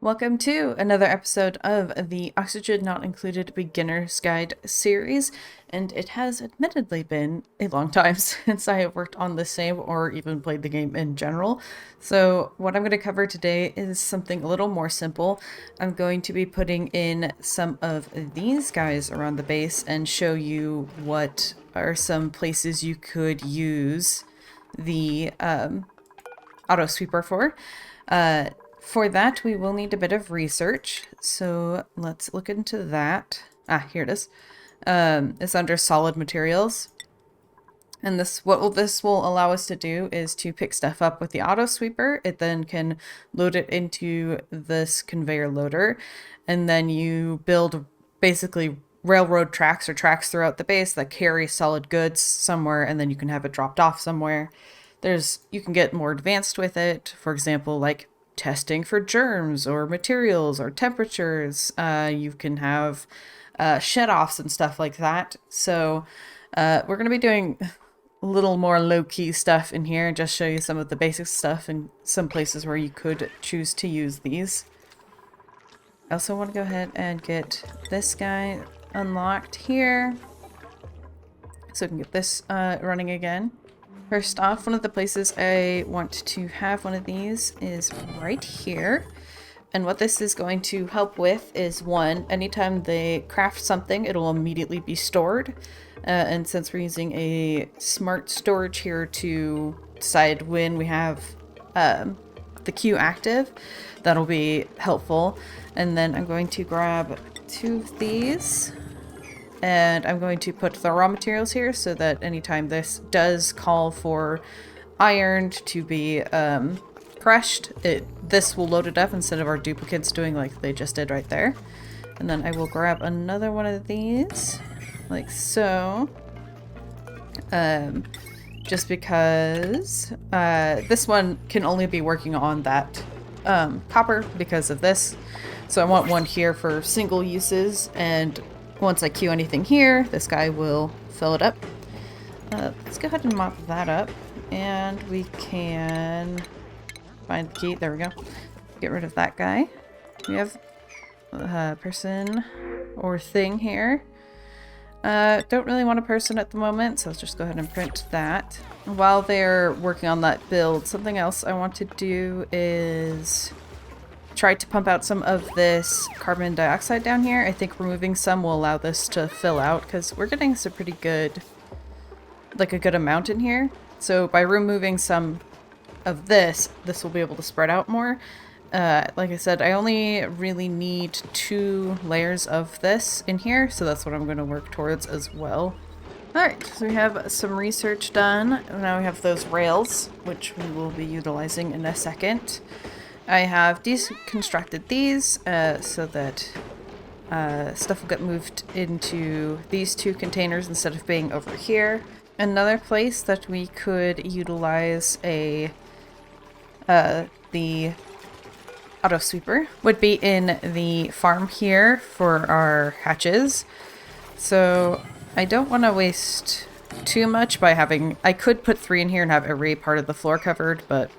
Welcome to another episode of the Oxygen Not Included Beginner's Guide series, and it has admittedly been a long time since I have worked on the same or even played the game in general. So what I'm going to cover today is something a little more simple. I'm going to be putting in some of these guys around the base and show you what are some places you could use the auto sweeper for. For that, we will need a bit of research, so let's look into that. Here it is. It's under solid materials. And this will allow us to do is to pick stuff up with the auto sweeper. It then can load it into this conveyor loader, and then you build basically railroad tracks or tracks throughout the base that carry solid goods somewhere, and then you can have it dropped off somewhere. You can get more advanced with it. For example, like testing for germs or materials or temperatures. You can have shed-offs and stuff like that. So we're going to be doing a little more low-key stuff in here, just show you some of the basic stuff and some places where you could choose to use these. I also want to go ahead and get this guy unlocked here so we can get this running again. First off, one of the places I want to have one of these is right here. And what this is going to help with is, one, anytime they craft something, it'll immediately be stored. And since we're using a smart storage here to decide when we have the queue active, that'll be helpful. And then I'm going to grab two of these. And I'm going to put the raw materials here so that anytime this does call for iron to be crushed, this will load it up instead of our duplicants doing like they just did right there. And then I will grab another one of these, like so. Just because this one can only be working on that copper because of this. So I want one here for single uses, and once I queue anything here, this guy will fill it up. Let's go ahead and mop that up, and we can find the key. There we go. Get rid of that guy. We have a person or thing here. Don't really want a person at the moment, so let's just go ahead and print that. While they're working on that build, something else I want to do is try to pump out some of this carbon dioxide down here. I think removing some will allow this to fill out because we're getting some pretty good, like a good amount in here. So by removing some of this will be able to spread out more. Like I said, I only really need 2 layers of this in here, so that's what I'm going to work towards as well. Alright, so we have some research done. Now we have those rails, which we will be utilizing in a second. I have deconstructed these so that stuff will get moved into these 2 containers instead of being over here. Another place that we could utilize the auto sweeper would be in the farm here for our hatches. So I don't want to waste too much by having... I could put 3 in here and have every part of the floor covered, but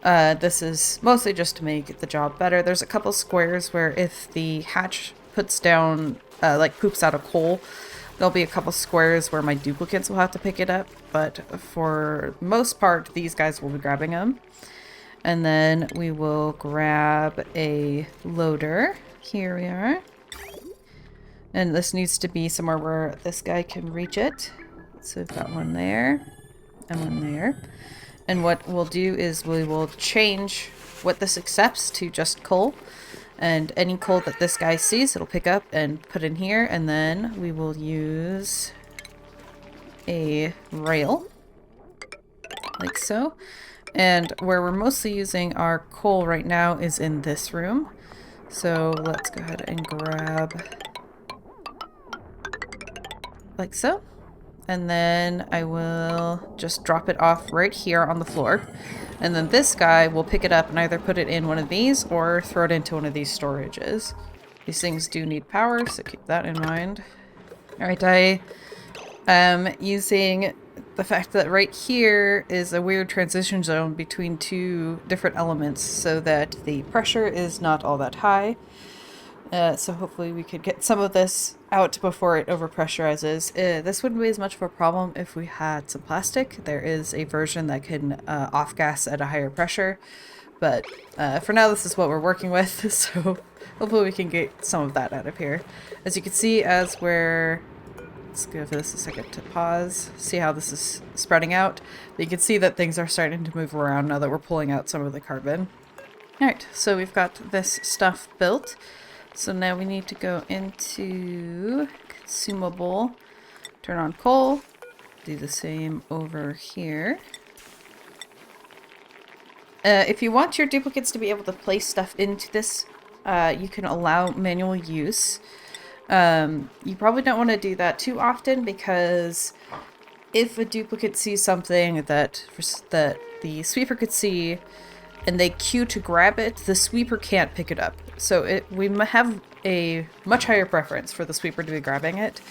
this is mostly just to make the job better. There's a couple squares where if the hatch puts down, like poops out a coal, there'll be a couple squares where my duplicants will have to pick it up, but for most part, these guys will be grabbing them. And then we will grab a loader. Here we are. And this needs to be somewhere where this guy can reach it. So we've got one there and one there. And what we'll do is we will change what this accepts to just coal. And any coal that this guy sees, it'll pick up and put in here. And then we will use a rail, like so. And where we're mostly using our coal right now is in this room. So let's go ahead and grab, like so. And then I will just drop it off right here on the floor. And then this guy will pick it up and either put it in one of these or throw it into one of these storages. These things do need power, so keep that in mind. Alright, I am using the fact that right here is a weird transition zone between two different elements so that the pressure is not all that high. So hopefully we could get some of this out before it overpressurizes. This wouldn't be as much of a problem if we had some plastic. There is a version that can off-gas at a higher pressure, but for now this is what we're working with, so hopefully we can get some of that out of here. As you can see, as we're... Let's give this a second to pause, see how this is spreading out. But you can see that things are starting to move around now that we're pulling out some of the carbon. Alright, so we've got this stuff built. So now we need to go into consumable, turn on coal, do the same over here. If you want your duplicates to be able to place stuff into this, you can allow manual use. You probably don't want to do that too often because if a duplicate sees something that the sweeper could see and they queue to grab it, the sweeper can't pick it up. So we have a much higher preference for the sweeper to be grabbing it.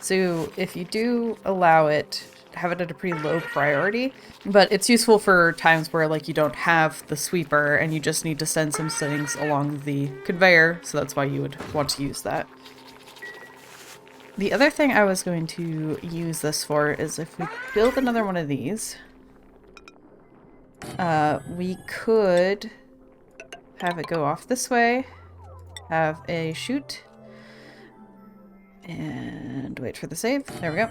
So if you do allow it, have it at a pretty low priority, but it's useful for times where like you don't have the sweeper and you just need to send some things along the conveyor, so that's why you would want to use that. The other thing I was going to use this for is if we build another one of these, we could have it go off this way, have a chute, and wait for the save. There we go.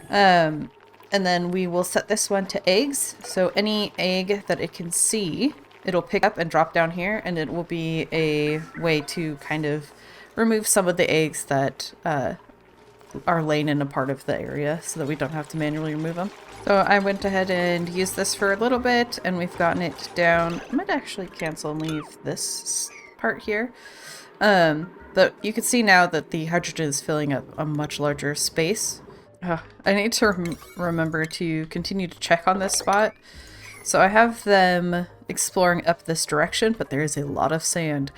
And then we will set this one to eggs. So any egg that it can see, it'll pick up and drop down here, and it will be a way to kind of remove some of the eggs that are laying in a part of the area so that we don't have to manually remove them. So I went ahead and used this for a little bit, and we've gotten it down. I might actually cancel and leave this part here. But you can see now that the hydrogen is filling up a much larger space. I need to remember to continue to check on this spot. So I have them exploring up this direction, but there is a lot of sand.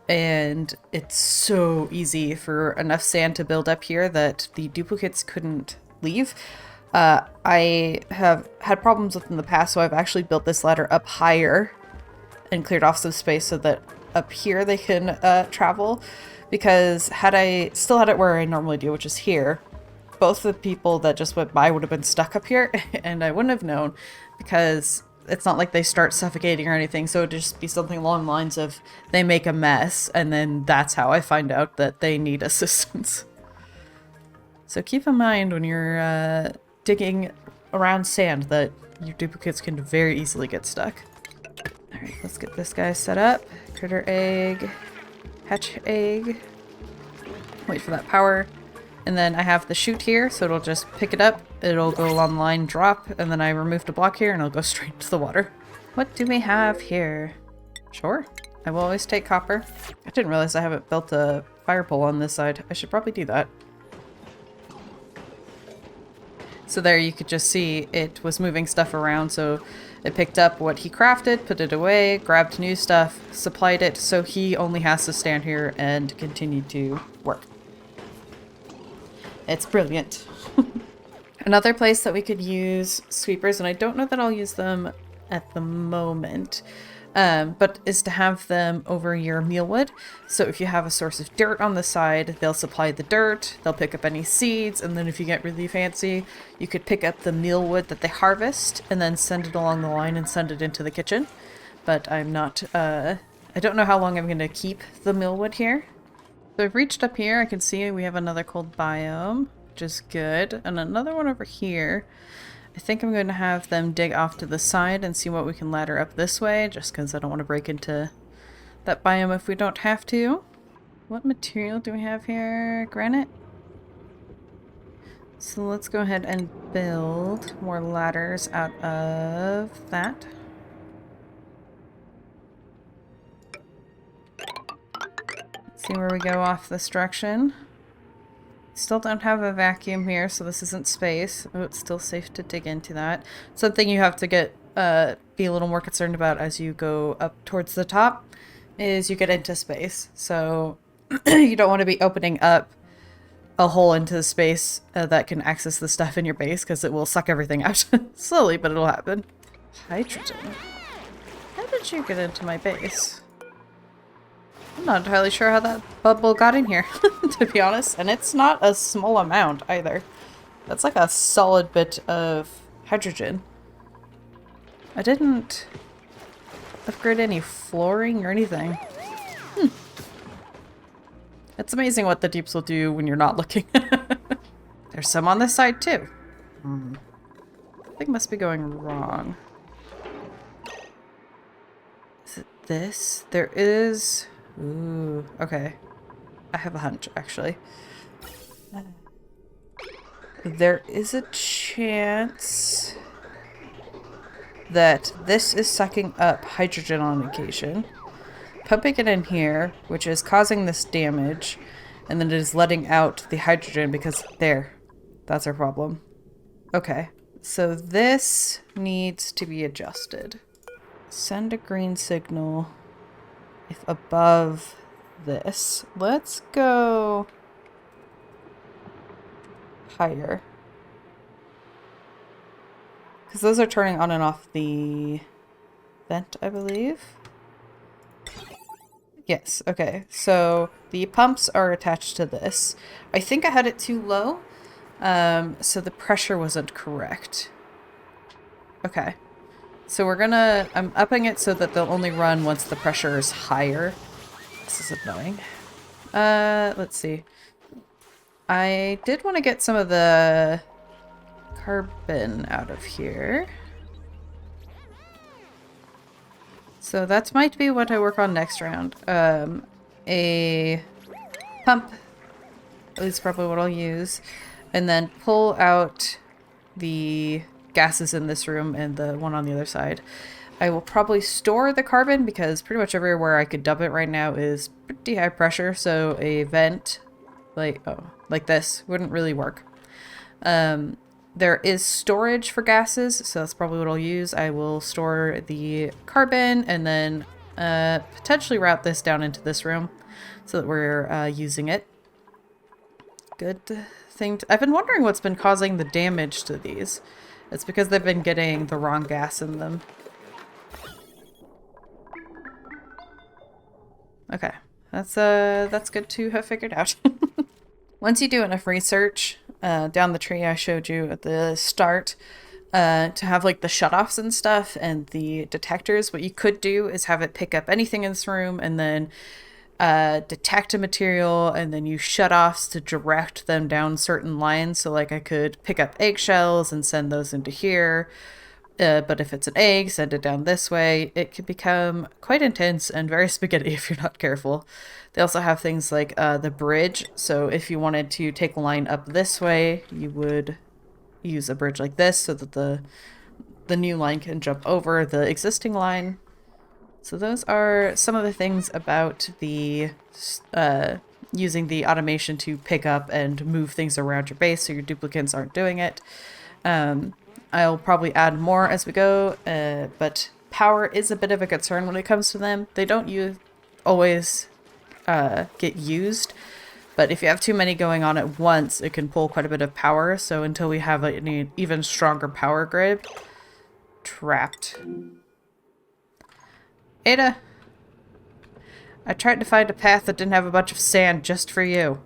And it's so easy for enough sand to build up here that the duplicates couldn't leave. I have had problems with in the past, so I've actually built this ladder up higher and cleared off some space so that up here they can travel. Because had I still had it where I normally do, which is here, both the people that just went by would have been stuck up here, and I wouldn't have known, because it's not like they start suffocating or anything, so it'd just be something along the lines of they make a mess, and then that's how I find out that they need assistance. So keep in mind when you're digging around sand that your duplicates can very easily get stuck. Alright, let's get this guy set up. Critter egg, hatch egg, wait for that power. And then I have the chute here, so it'll just pick it up, it'll go along the line, drop, and then I removed a block here and it'll go straight into the water. What do we have here? Sure, I will always take copper. I didn't realize I haven't built a fire pole on this side. I should probably do that. So there you could just see it was moving stuff around, so it picked up what he crafted, put it away, grabbed new stuff, supplied it, so he only has to stand here and continue to work. It's brilliant. Another place that we could use sweepers, and I don't know that I'll use them at the moment, but is to have them over your mealwood. So if you have a source of dirt on the side, they'll supply the dirt, they'll pick up any seeds, and then if you get really fancy, you could pick up the mealwood that they harvest and then send it along the line and send it into the kitchen. But I'm not, I don't know how long I'm going to keep the mealwood here. So I've reached up here, I can see we have another cold biome, which is good, and another one over here. I think I'm going to have them dig off to the side and see what we can ladder up this way, just because I don't want to break into that biome if we don't have to. What material do we have here? Granite? So let's go ahead and build more ladders out of that. See where we go off this direction. Still don't have a vacuum here, so this isn't space. Oh, it's still safe to dig into that. Something you have to get be a little more concerned about as you go up towards the top is you get into space. So you don't want to be opening up a hole into the space that can access the stuff in your base, because it will suck everything out. Slowly, but it'll happen. Hydrogen. How did you get into my base? I'm not entirely sure how that bubble got in here, to be honest. And it's not a small amount either. That's like a solid bit of hydrogen. I didn't upgrade any flooring or anything. It's amazing what the dupes will do when you're not looking. There's some on this side too. Something must be going wrong. Is it this? There is... Ooh, okay. I have a hunch, actually. There is a chance that this is sucking up hydrogen on occasion, pumping it in here, which is causing this damage, and then it is letting out the hydrogen because there. That's our problem. Okay, so this needs to be adjusted. Send a green signal if above this. Let's go higher. Because those are turning on and off the vent, I believe. Yes, okay. So the pumps are attached to this. I think I had it too low, so the pressure wasn't correct. Okay. So we're gonna... I'm upping it so that they'll only run once the pressure is higher. This is annoying. Let's see. I did want to get some of the carbon out of here. So that might be what I work on next round. A pump is probably what I'll use. And then pull out the gases in this room and the one on the other side. I will probably store the carbon because pretty much everywhere I could dump it right now is pretty high pressure. So a vent like this wouldn't really work. There is storage for gases, so that's probably what I'll use. I will store the carbon and then potentially route this down into this room so that we're using it. Good thing. I've been wondering what's been causing the damage to these. It's because they've been getting the wrong gas in them. Okay, that's good to have figured out. Once you do enough research down the tree I showed you at the start, to have like the shutoffs and stuff and the detectors, what you could do is have it pick up anything in this room and then detect a material, and then use shutoffs to direct them down certain lines. So like I could pick up eggshells and send those into here. But if it's an egg, send it down this way. It can become quite intense and very spaghetti if you're not careful. They also have things like the bridge. So if you wanted to take a line up this way, you would use a bridge like this so that the new line can jump over the existing line. So those are some of the things about the using the automation to pick up and move things around your base so your duplicants aren't doing it. I'll probably add more as we go, but power is a bit of a concern when it comes to them. They don't always get used, but if you have too many going on at once, it can pull quite a bit of power. So until we have an even stronger power grid, trapped. Ada, I tried to find a path that didn't have a bunch of sand just for you.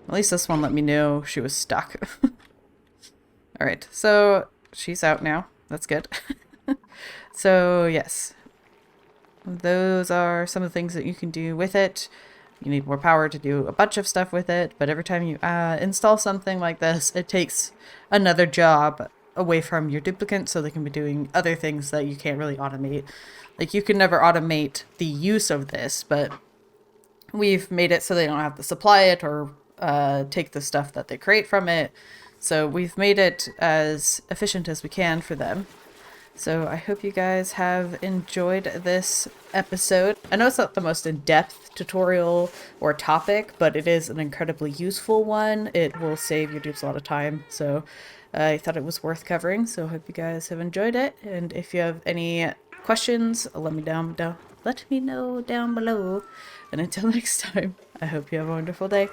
At least this one let me know she was stuck. Alright, so she's out now. That's good. So, yes. Those are some of the things that you can do with it. You need more power to do a bunch of stuff with it, but every time you install something like this, it takes another job away from your duplicant so they can be doing other things that you can't really automate. Like, you can never automate the use of this, but we've made it so they don't have to supply it or take the stuff that they create from it. So we've made it as efficient as we can for them. So I hope you guys have enjoyed this episode. I know it's not the most in-depth tutorial or topic, but it is an incredibly useful one. It will save your dupes a lot of time. So I thought it was worth covering. So I hope you guys have enjoyed it. And if you have any questions, let me know down below. And until next time, I hope you have a wonderful day.